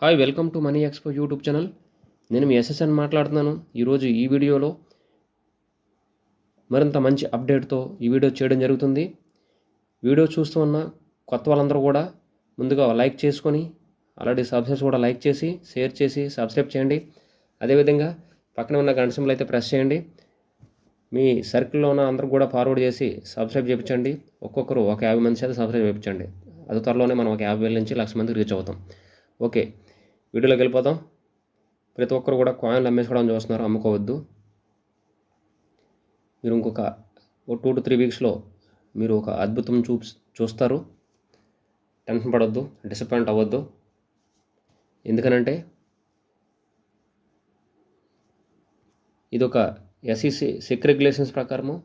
Hi, welcome to money expo YouTube channel. నేను మీ SSN మాట్లాడుతున్నాను. ఈరోజు ఈ వీడియోలో మరింత మంచి అప్డేట్తో ఈ వీడియో చేయడం జరుగుతుంది. వీడియో చూస్తూ ఉన్న కొత్త వాళ్ళందరూ కూడా ముందుగా లైక్ చేసుకొని, ఆల్రెడీ సబ్స్క్రైబ్ కూడా లైక్ చేసి, షేర్ చేసి సబ్స్క్రైబ్ చేయండి. అదేవిధంగా పక్కన ఉన్న గంట సింబల్ అయితే ప్రెస్ చేయండి. మీ సర్కిల్లో ఉన్న అందరూ కూడా ఫార్వర్డ్ చేసి సబ్స్క్రైబ్ చేయించండి. ఒక్కొక్కరు ఒక 50 మంది చేత సబ్స్క్రైబ్ చేయించండి. అది త్వరలోనే మనం ఒక 50,000 నుంచి 1,00,000 మందికి రీచ్ అవుతాం. ఓకే, వీడియోలోకి వెళ్ళిపోదాం. ప్రతి ఒక్కరు కూడా కాయిన్లు అమ్మేసుకోవడం చూస్తున్నారు. అమ్ముకోవద్దు. మీరు ఇంకొక 2 to 3 వీక్స్లో మీరు ఒక అద్భుతం చూస్తారు. టెన్షన్ పడవద్దు, డిసప్పాయింట్ అవ్వద్దు. ఎందుకనంటే ఇది ఒక SEC సెక్ రెగ్యులేషన్స్ ప్రకారము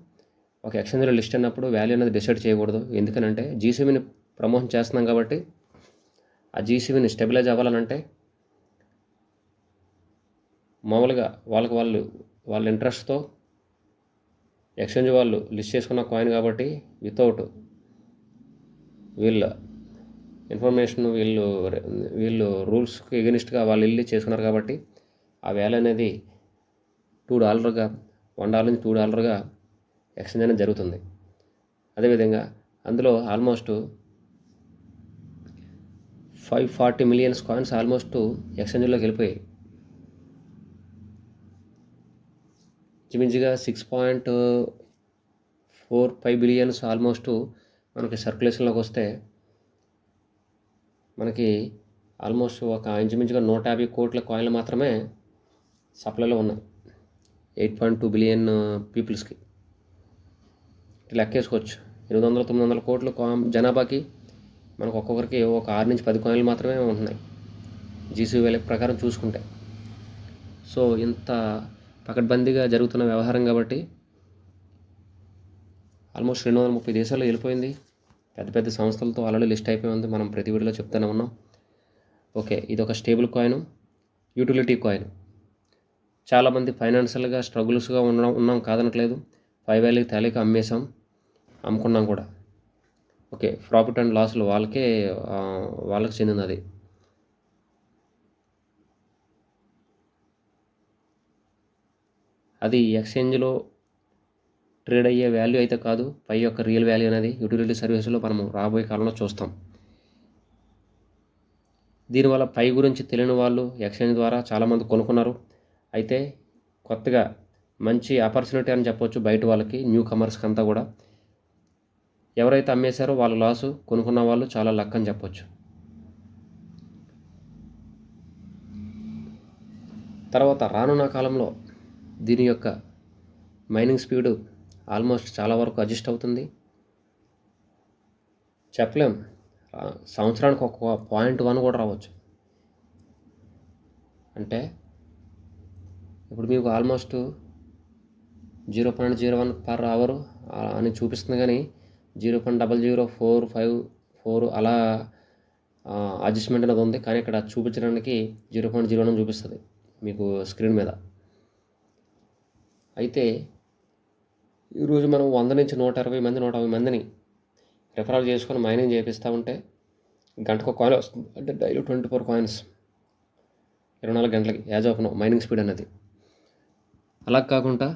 ఒక ఎక్స్చేంజ్లో లిస్ట్ అయినప్పుడు వాల్యూ అనేది డిసైడ్ చేయకూడదు. ఎందుకనంటే జీసీబీని ప్రమోషన్ చేస్తున్నాం కాబట్టి ఆ జీసీబీని స్టెబిలైజ్ అవ్వాలనంటే మామూలుగా వాళ్ళ ఇంట్రెస్ట్తో ఎక్స్చేంజ్ వాళ్ళు లిస్ట్ చేసుకున్న కాయిన్ కాబట్టి వితౌట్ వీళ్ళ ఇన్ఫర్మేషన్ వీళ్ళు రూల్స్కి ఎగనిస్ట్గా వాళ్ళు వెళ్ళి చేసుకున్నారు కాబట్టి ఆ వాల్యూ అనేది $2గా $1 నుంచి $2గా ఎక్స్చేంజ్ అనేది జరుగుతుంది. అదేవిధంగా అందులో ఆల్మోస్ట్ 540 మిలియన్ కాయిన్స్ ఆల్మోస్ట్ ఎక్స్చేంజ్లోకి వెళ్ళిపోయాయి. ఇంచుమించుగా 6.45 బిలియన్స్ ఆల్మోస్ట్ మనకి సర్క్యులేషన్లోకి వస్తే మనకి ఆల్మోస్ట్ ఒక ఇంచుమించుగా 150 కోట్ల కాయిన్లు మాత్రమే సప్లైలో ఉన్నాయి 8.2 బిలియన్ పీపుల్స్కి. లెక్కేసుకోవచ్చు. 800-900 కోట్ల జనాభాకి మనకు ఒక్కొక్కరికి ఒక 6 నుంచి 10 కాయిన్లు మాత్రమే ఉంటున్నాయి జీసీబీ వాల్యూ ప్రకారం చూసుకుంటే. సో ఇంత పకడ్బందీగా జరుగుతున్న వ్యవహారం కాబట్టి ఆల్మోస్ట్ 230 దేశాల్లో వెళ్ళిపోయింది. పెద్ద పెద్ద సంస్థలతో ఆల్రెడీ లిస్ట్ అయిపోయింది. మనం ప్రతి వీడియోలో చెప్తూనే ఉన్నాం. ఓకే, ఇది ఒక స్టేబుల్ కాయిన్, యూటిలిటీ కాయిన్. చాలామంది ఫైనాన్షియల్గా స్ట్రగుల్స్గా ఉన్నాం కాదనట్లేదు. పై వాల్యూకి తేలిక అమ్ముకున్నాం కూడా. ఓకే, ప్రాఫిట్ అండ్ లాస్లు వాళ్ళకి చెందింది అది. అది ఎక్స్చేంజ్లో ట్రేడ్ అయ్యే వాల్యూ అయితే కాదు, పై యొక్క రియల్ వాల్యూ అనేది యూటిలిటీ సర్వీస్లో మనము రాబోయే కాలంలో చూస్తాం. దీనివల్ల పై గురించి తెలియని వాళ్ళు ఎక్స్చేంజ్ ద్వారా చాలామంది కొనుక్కున్నారు. అయితే కొత్తగా మంచి ఆపర్చునిటీ అని చెప్పొచ్చు బయట వాళ్ళకి, న్యూ కమర్స్కి అంతా కూడా. ఎవరైతే అమ్మేశారో వాళ్ళ లాసు, కొనుక్కున్న వాళ్ళు చాలా లక్ అని చెప్పొచ్చు. తర్వాత రానున్న కాలంలో దీని యొక్క మైనింగ్ స్పీడు ఆల్మోస్ట్ చాలా వరకు అడ్జస్ట్ అవుతుంది. చెప్పలేం, సంవత్సరానికి ఒక 0.1 కూడా రావచ్చు. అంటే ఇప్పుడు మీకు ఆల్మోస్ట్ 0.01 పర్ అవర్ అని చూపిస్తుంది, కానీ 0.00454 అలా అడ్జస్ట్మెంట్ అనేది ఉంది. కానీ ఇక్కడ చూపించడానికి 0.01 చూపిస్తుంది మీకు స్క్రీన్ మీద. అయితే ఈరోజు మనం 100 నుంచి 150 మందిని రిఫరల్ చేసుకొని మైనింగ్ చేపిస్తూ ఉంటే గంటకు కాయిన్ వస్తుంది. అంటే డైలీ 24 కాయిన్స్ 24 గంటలకి as of now mining speed అనేది. అలా కాకుండా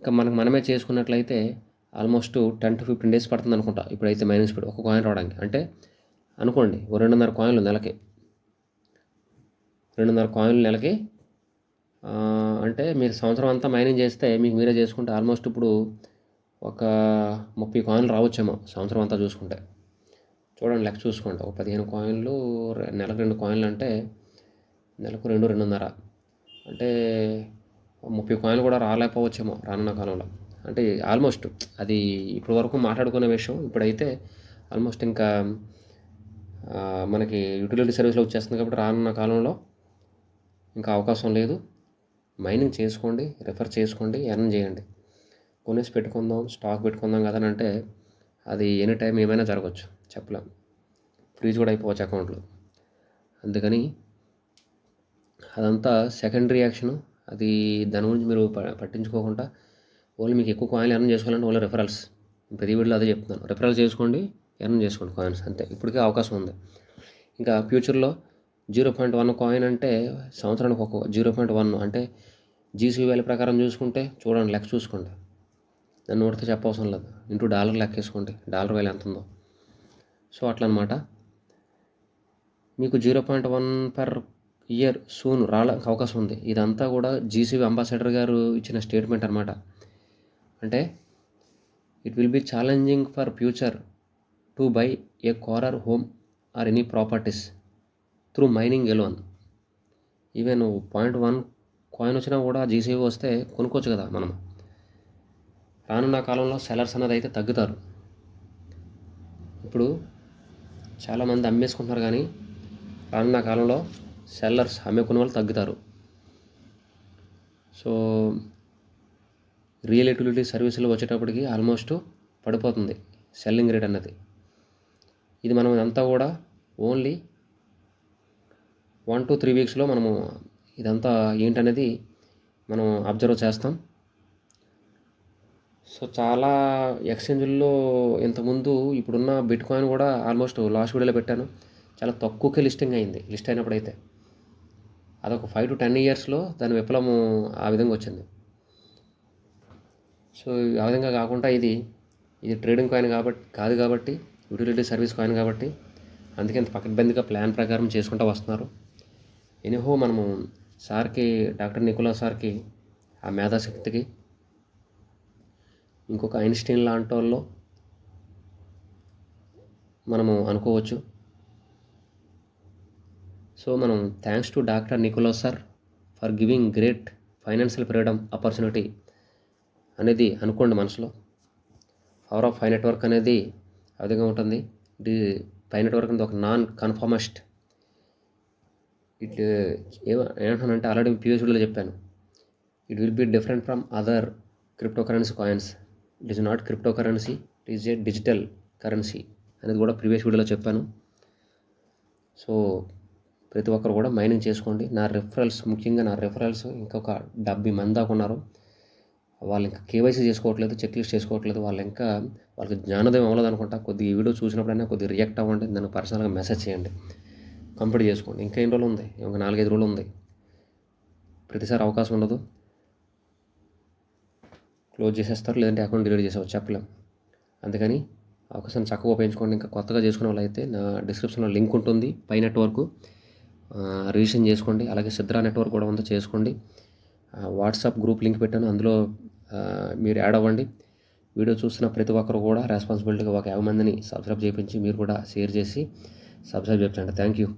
ఇంకా మనమే చేసుకున్నట్లయితే ఆల్మోస్ట్ 10 to 15 డేస్ పడుతుంది అనుకుంటా ఇప్పుడైతే మైనింగ్ స్పీడ్ ఒక కాయిన్ రావడానికి. అంటే అనుకోండి 2.5 కాయిన్లు నెలకి, 2.5 కాయిన్లు నెలకి. అంటే మీరు సంవత్సరం అంతా మైనింగ్ చేస్తే మీకు మీరే చేసుకుంటే ఆల్మోస్ట్ ఇప్పుడు ఒక 30 కాయిన్లు రావచ్చేమో సంవత్సరం అంతా చూసుకుంటే. చూడండి, లెక్క చూసుకోండి. ఒక 15 కాయిన్లు నెలకు 2 కాయిన్లు అంటే నెలకు 2.5 అంటే 30 కాయిన్లు కూడా రాలేకపోవచ్చేమో రానున్న కాలంలో. అంటే ఆల్మోస్ట్ అది ఇప్పటి వరకు మాట్లాడుకునే విషయం. ఇప్పుడైతే ఆల్మోస్ట్ ఇంకా మనకి యూటిలిటీ సర్వీస్లో వచ్చేస్తుంది కాబట్టి రానున్న కాలంలో ఇంకా అవకాశం లేదు. మైనింగ్ చేసుకోండి, రిఫర్ చేసుకోండి, ఎర్న్ చేయండి. కొనేసి పెట్టుకుందాం, స్టాక్ పెట్టుకుందాం కదా అని అంటే అది ఎనీ టైం ఏమైనా జరగవచ్చు, చెప్పలేం. ఫ్రీజ్ కూడా అయిపోవచ్చు అకౌంట్లో. అందుకని అదంతా సెకండరీ యాక్షను. అది దాని గురించి మీరు పట్టించుకోకుండా ఓన్లీ మీకు ఎక్కువ కాయిన్లు ఎర్న్ చేసుకోవాలంటే ఓన్లీ రిఫరల్స్. ప్రతి వీడియోలో అదే చెప్తున్నాను, రిఫరల్స్ చేసుకోండి, ఎర్న్ చేసుకోండి కాయిన్స్, అంతే. ఇప్పటికే అవకాశం ఉంది. ఇంకా ఫ్యూచర్లో 0.1 కాయిన్ అంటే సంవత్సరానికి ఒక 0.1 అంటే జీసీ వాల్యూ ప్రకారం చూసుకుంటే చూడండి, లెక్క చూసుకోండి. నన్ను నోటితో చెప్పవసరం లేదు, ఇంటూ డాలర్ లెక్కేసుకోండి, డాలర్ వాల్యూ ఎంత ఉందో. సో అట్లా అనమాట. మీకు 0.1 పర్ ఇయర్ సూన్ రావడానికి అవకాశం ఉంది. ఇదంతా కూడా జీసీబీ అంబాసిడర్ గారు ఇచ్చిన స్టేట్మెంట్ అనమాట. అంటే it will be challenging for future to buy a car or home or any properties through mining alone. Even 0.1 coin వచ్చినా కూడా జీసీబీ వస్తే కొనుక్కోవచ్చు కదా మనం. రానున్న కాలంలో సెలర్స్ అన్నది అయితే తగ్గుతారు. ఇప్పుడు చాలామంది అమ్మేసుకుంటున్నారు, కానీ రానున్న కాలంలో సెల్లర్స్ అమ్మేకునే వాళ్ళు తగ్గుతారు. సో రియల్ యూటిలిటీ సర్వీసులు వచ్చేటప్పటికి ఆల్మోస్ట్ పడిపోతుంది సెల్లింగ్ రేట్ అన్నది. ఇది మనం అంతా కూడా ఓన్లీ 1 to 3 వీక్స్లో మనము ఇదంతా ఏంటనేది మనం అబ్జర్వ్ చేస్తాం. సో చాలా ఎక్స్చేంజ్ల్లో ఇంతకుముందు ఇప్పుడున్న బిట్ కాయిన్ కూడా ఆల్మోస్ట్ లాస్ట్ వీడియోలో పెట్టాను, చాలా తక్కువకే లిస్ట్ అయినప్పుడైతే అదొక 5 to 10 ఇయర్స్లో దాని విప్లవం ఆ విధంగా వచ్చింది. సో ఆ విధంగా కాకుండా ఇది ట్రేడింగ్ కాయిన్ కాదు కాబట్టి యూటిలిటీ సర్వీస్ కాయిన్ కాబట్టి అందుకే ఇంత పకడ్బందీగా ప్లాన్ ప్రకారం చేసుకుంటూ వస్తున్నారు. ఎనీహో మనము సార్కి, డాక్టర్ నికోలా సార్కి ఆ మేధాశక్తికి ఇంకొక ఐన్స్టీన్ లాంటి వాళ్ళు మనము అనుకోవచ్చు. సో మనం thanks to doctor Nikola sir for giving great financial freedom opportunity అనేది అనుకోండి మనసులో. పవర్ ఆఫ్ ఫై నెట్వర్క్ అనేది ఆ విధంగా ఉంటుంది. ఫై నెట్వర్క్ అనేది ఒక నాన్ కన్ఫర్మిస్ట్. ఏమంటున్నానంటే ఆల్రెడీ ప్రీవియస్ వీడియోలో చెప్పాను, it will be different from other crypto currency coins. It is not crypto currency, it is a digital currency అనేది కూడా ప్రీవియస్ వీడియోలో చెప్పాను. సో ప్రతి ఒక్కరు కూడా మైనింగ్ చేసుకోండి. ముఖ్యంగా నా రెఫరల్స్ ఇంకొక 70 మంది దాకా ఉన్నారు. వాళ్ళు ఇంకా కేవైసీ చేసుకోవట్లేదు, చెక్ లిస్ట్ చేసుకోవట్లేదు. వాళ్ళకి జ్ఞానోదయం అవ్వలేదు అనుకుంటా. కొద్దిగా ఈ వీడియో చూసినప్పుడైనా కొద్దిగా రియాక్ట్ అవ్వండి, నన్ను పర్సనల్గా మెసేజ్ చేయండి, కంప్లీట్ చేసుకోండి. ఇంకా ఎన్ని రోజులు ఉంది? ఇంకా 4-5 రోజులు ఉంది. ప్రతిసారి అవకాశం ఉండదు, క్లోజ్ చేసేస్తారు, లేదంటే అకౌంట్ డిలీట్ చేసేవచ్చు, చెప్పలేం. అందుకని అవకాశాన్ని చక్కగా ఉపయోగించుకోండి. ఇంకా కొత్తగా చేసుకునే వాళ్ళు అయితే నా డిస్క్రిప్షన్లో లింక్ ఉంటుంది, పై నెట్వర్క్ రిజిస్ట్రేషన్ చేసుకోండి. అలాగే సిద్రా నెట్వర్క్ కూడా ఉందో చేసుకోండి. వాట్సాప్ గ్రూప్ లింక్ పెట్టాను, అందులో మీరు యాడ్ అవ్వండి. వీడియో చూస్తున్న ప్రతి ఒక్కరు కూడా రెస్పాన్సిబిలిటీగా ఒక 50 మందిని సబ్స్క్రైబ్ చేయించి మీరు కూడా షేర్ చేసి సబ్స్క్రైబ్ చేయించండి. Thank you.